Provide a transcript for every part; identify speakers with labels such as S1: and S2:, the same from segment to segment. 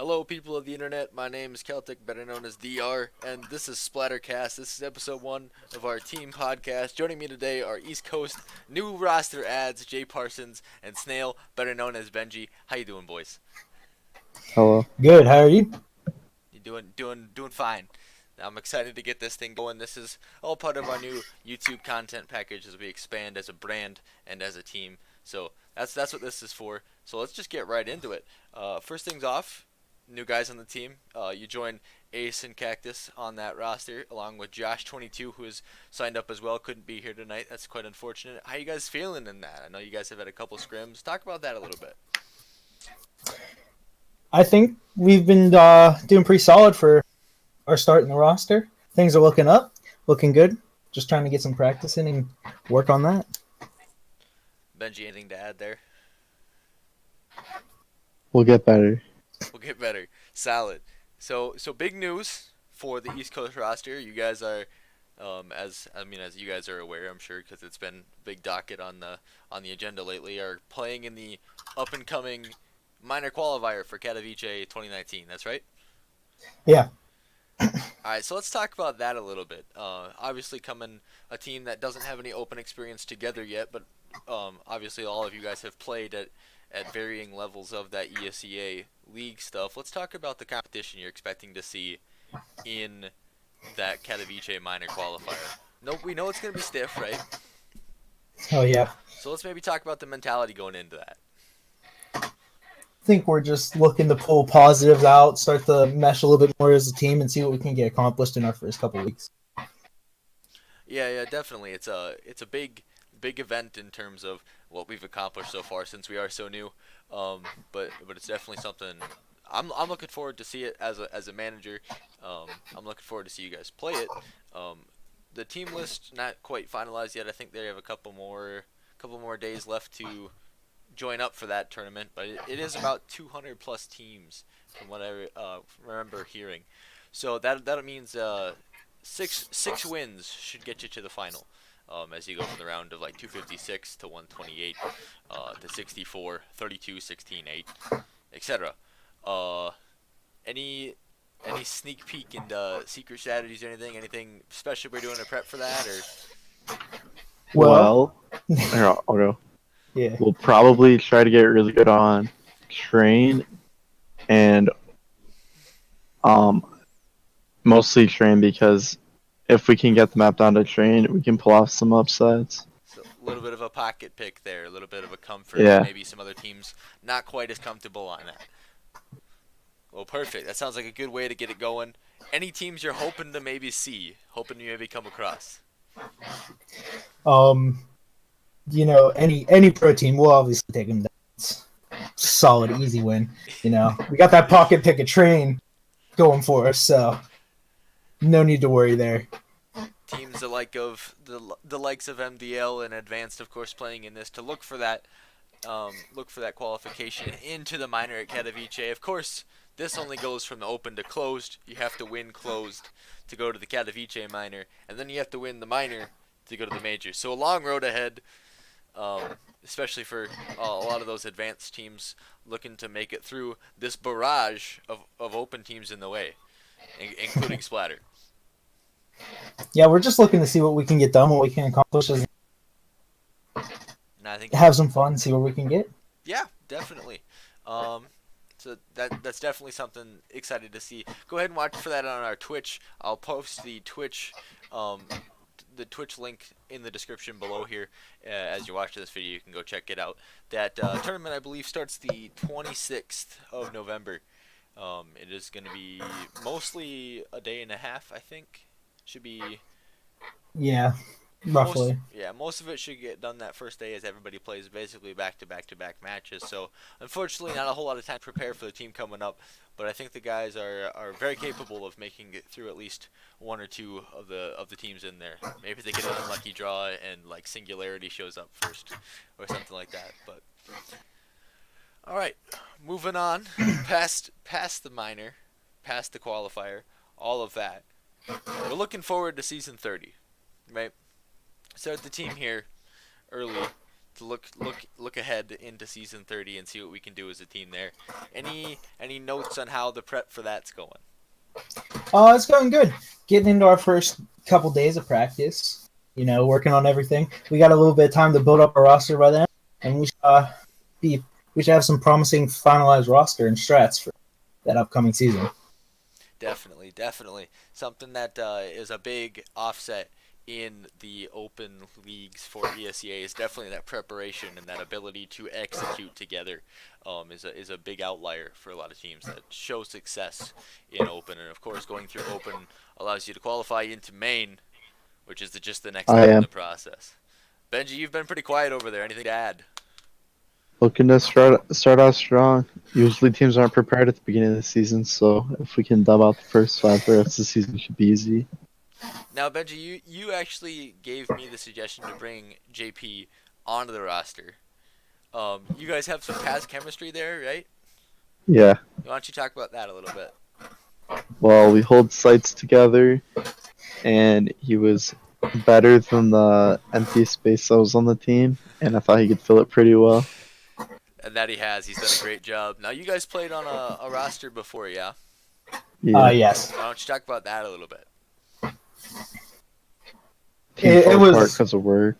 S1: Hello, people of the internet. My name is Celtic, better known as DR, and this is SplattRCast. This is episode 1 of our team podcast. Joining me today are East Coast new roster adds JParsons and Snail, better known as Bengee. How you doing, boys?
S2: Hello.
S3: Good. How are you?
S1: You doing fine. I'm excited to get this thing going. This is all part of our new YouTube content package as we expand as a brand and as a team. So that's what this is for. So let's just get right into it. First things off, new guys on the team. You join Ace and Cactus on that roster, along with Josh22, who has signed up as well. Couldn't be here tonight. That's quite unfortunate. How you guys feeling in that? I know you guys have had a couple scrims. Talk about that a little bit.
S3: I think we've been doing pretty solid for our start in the roster. Things are looking up, looking good. Just trying to get some practice in and work on that.
S1: Bengee, anything to add there?
S2: We'll get better.
S1: We'll get better. Solid. So big news for the East Coast roster. You guys are, as you guys are aware, I'm sure, because it's been big docket on the agenda lately. Are playing in the up and coming minor qualifier for Katowice 2019. That's right.
S3: Yeah.
S1: All right. So let's talk about that a little bit. Obviously, coming a team that doesn't have any open experience together yet, but obviously all of you guys have played at varying levels of that ESEA league stuff. Let's talk about the competition you're expecting to see in that Katowice minor qualifier. No, we know it's going to be stiff, right?
S3: Oh yeah.
S1: So let's maybe talk about the mentality going into that.
S3: I think we're just looking to pull positives out, start to mesh a little bit more as a team, and see what we can get accomplished in our first couple of weeks.
S1: Yeah, definitely. It's a big event in terms of what we've accomplished so far since we are so new. But it's definitely something I'm looking forward to see it as a manager. I'm looking forward to see you guys play it. The team list not quite finalized yet. I think they have a couple more days left to join up for that tournament, but it is about 200 plus teams from what I remember hearing. So that means six wins should get you to the final. As you go from the round of like 256 to 128 to 64, 32, 16, 8, etc. Any sneak peek into secret strategies or anything special we're doing to prep for that, or?
S2: Well, here, I'll go.
S3: Yeah.
S2: We'll probably try to get really good on train and mostly train, because if we can get the map down to train, we can pull off some upsets.
S1: So a little bit of a pocket pick there, a little bit of a comfort.
S2: Yeah.
S1: Maybe some other teams not quite as comfortable on that. Well, perfect. That sounds like a good way to get it going. Any teams you're hoping to maybe come across?
S3: Any pro team, we'll obviously take them down. It's solid, easy win. We got that pocket pick a train going for us, so no need to worry there.
S1: Teams the likes of MDL and Advanced, of course, playing in this to look for that qualification into the minor at Katowice. Of course, this only goes from the open to closed. You have to win closed to go to the Katowice minor, and then you have to win the minor to go to the major. So a long road ahead, especially for a lot of those advanced teams looking to make it through this barrage of open teams in the way, including SplattR.
S3: Yeah, we're just looking to see what we can get done, what we can accomplish, and
S1: I think
S3: have some fun, see what we can get.
S1: Yeah, definitely. So that's definitely something excited to see. Go ahead and watch for that on our Twitch. I'll post the Twitch link in the description below here. As you watch this video, you can go check it out. That tournament, I believe, starts the 26th of November. It is going to be mostly a day and a half, I think. Should be.
S3: Yeah, roughly.
S1: Most of it should get done that first day, as everybody plays basically back-to-back matches. So, unfortunately, not a whole lot of time to prepare for the team coming up. But I think the guys are very capable of making it through at least one or two of the teams in there. Maybe they get an unlucky draw and like Singularity shows up first, or something like that. But all right, moving on past the minor, past the qualifier, all of that. We're looking forward to season 30, right? Start the team here early. to look ahead into season 30 and see what we can do as a team there. Any notes on how the prep for that's going?
S3: It's going good. Getting into our first couple days of practice, working on everything. We got a little bit of time to build up our roster by then, and we should have some promising finalized roster and strats for that upcoming season.
S1: Definitely. Something that is a big offset in the open leagues for ESEA is definitely that preparation and that ability to execute together is a big outlier for a lot of teams that show success in open. And of course, going through open allows you to qualify into main, which is just the next step in the process. Bengee, you've been pretty quiet over there. Anything to add?
S2: Looking to start out strong. Usually teams aren't prepared at the beginning of the season, so if we can dub out the first 5, the rest of the season should be easy.
S1: Now, Bengee, you actually gave me the suggestion to bring JP onto the roster. You guys have some past chemistry there, right?
S2: Yeah.
S1: Why don't you talk about that a little bit?
S2: Well, we hold sites together, and he was better than the empty space that was on the team, and I thought he could fill it pretty well.
S1: And that he has. He's done a great job. Now, you guys played on a roster before, yeah?
S3: Yes.
S1: Why don't you talk about that a little bit?
S2: It was because of work.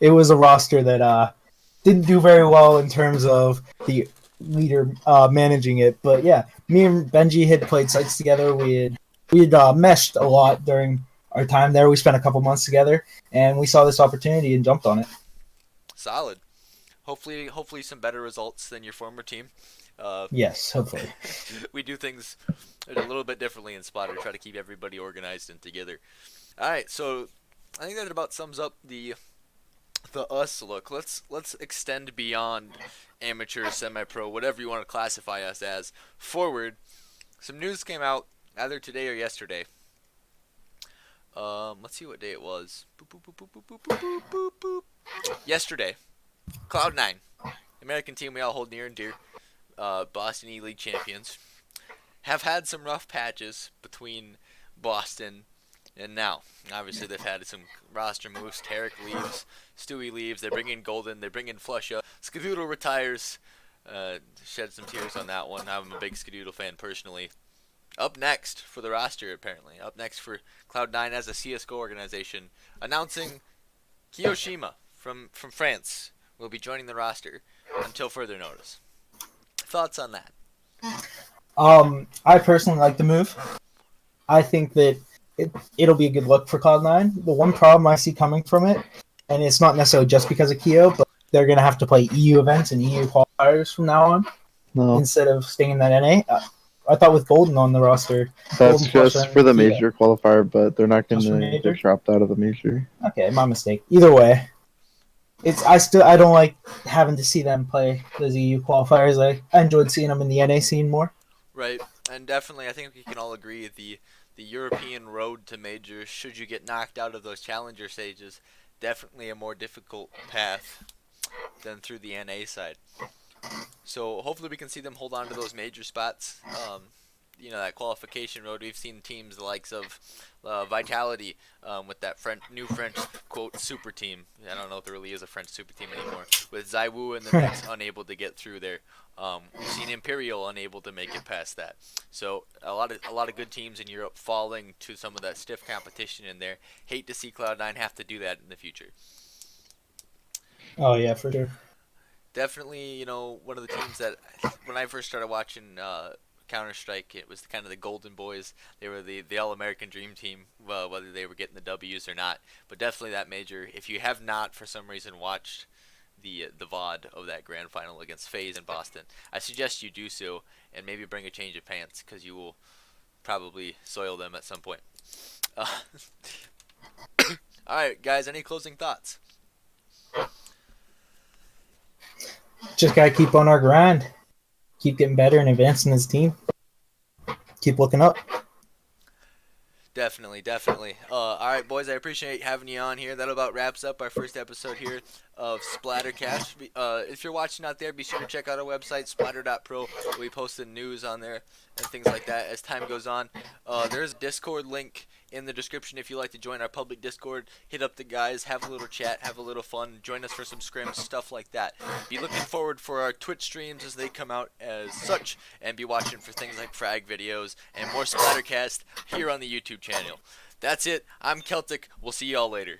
S3: It was a roster that didn't do very well in terms of the leader managing it. But yeah, me and Bengee had played sites together. We had meshed a lot during our time there. We spent a couple months together, and we saw this opportunity and jumped on it.
S1: Solid. Hopefully some better results than your former team.
S3: Yes, hopefully.
S1: We do things a little bit differently in SplattR, try to keep everybody organized and together. All right, so I think that about sums up the us look. Let's extend beyond amateur, semi-pro, whatever you want to classify us as, forward. Some news came out either today or yesterday. Let's see what day it was. Yesterday, Cloud9, American team we all hold near and dear, Boston E-League champions, have had some rough patches between Boston and now. Obviously, they've had some roster moves. Tarek leaves, Stewie leaves. They bring in Golden. They bring in Flusha. Skadoodle retires. Shed some tears on that one. I'm a big Skadoodle fan personally. Up next for the roster, apparently. Up next for Cloud9 as a CSGO organization, announcing Kiyoshima from France will be joining the roster until further notice. Thoughts on that?
S3: I personally like the move. I think that it'll be a good look for Cloud9. The one problem I see coming from it, and it's not necessarily just because of Kyo, but they're going to have to play EU events and EU qualifiers from now on instead of staying in that NA. I thought with Golden on the roster.
S2: That's just for the major qualifier, but they're not going to get dropped out of the major.
S3: Okay, my mistake. Either way, I don't like having to see them play those EU qualifiers. I enjoyed seeing them in the NA scene more.
S1: Right, and definitely I think we can all agree the European road to majors, should you get knocked out of those challenger stages, definitely a more difficult path than through the NA side. So hopefully we can see them hold on to those major spots. That qualification road. We've seen teams the likes of Vitality with that new French quote super team. I don't know if there really is a French super team anymore. With Zaiwu in the mix, unable to get through there. We've seen Imperial unable to make it past that. So a lot of good teams in Europe falling to some of that stiff competition in there. Hate to see Cloud9 have to do that in the future.
S3: Oh yeah, for sure.
S1: Definitely, one of the teams that when I first started watching Counter-Strike, it was kind of the Golden Boys. They were the All-American Dream Team, whether they were getting the W's or not. But definitely that major. If you have not, for some reason, watched the VOD of that grand final against FaZe in Boston, I suggest you do so and maybe bring a change of pants because you will probably soil them at some point. All right, guys, any closing thoughts?
S3: Just gotta keep on our grind. Keep getting better and advancing as a team. Keep looking up.
S1: Definitely. All right, boys, I appreciate having you on here. That about wraps up our first episode here of SplattRCast. If you're watching out there, be sure to check out our website, splatter.pro. We'll be posting news on there and things like that as time goes on. There's a Discord link in the description if you'd like to join our public Discord. Hit up the guys, have a little chat, have a little fun, join us for some scrims, stuff like that. Be looking forward for our Twitch streams as they come out as such, and be watching for things like frag videos and more SplattRCast here on the YouTube channel. That's it. I'm Celtic. We'll see y'all later.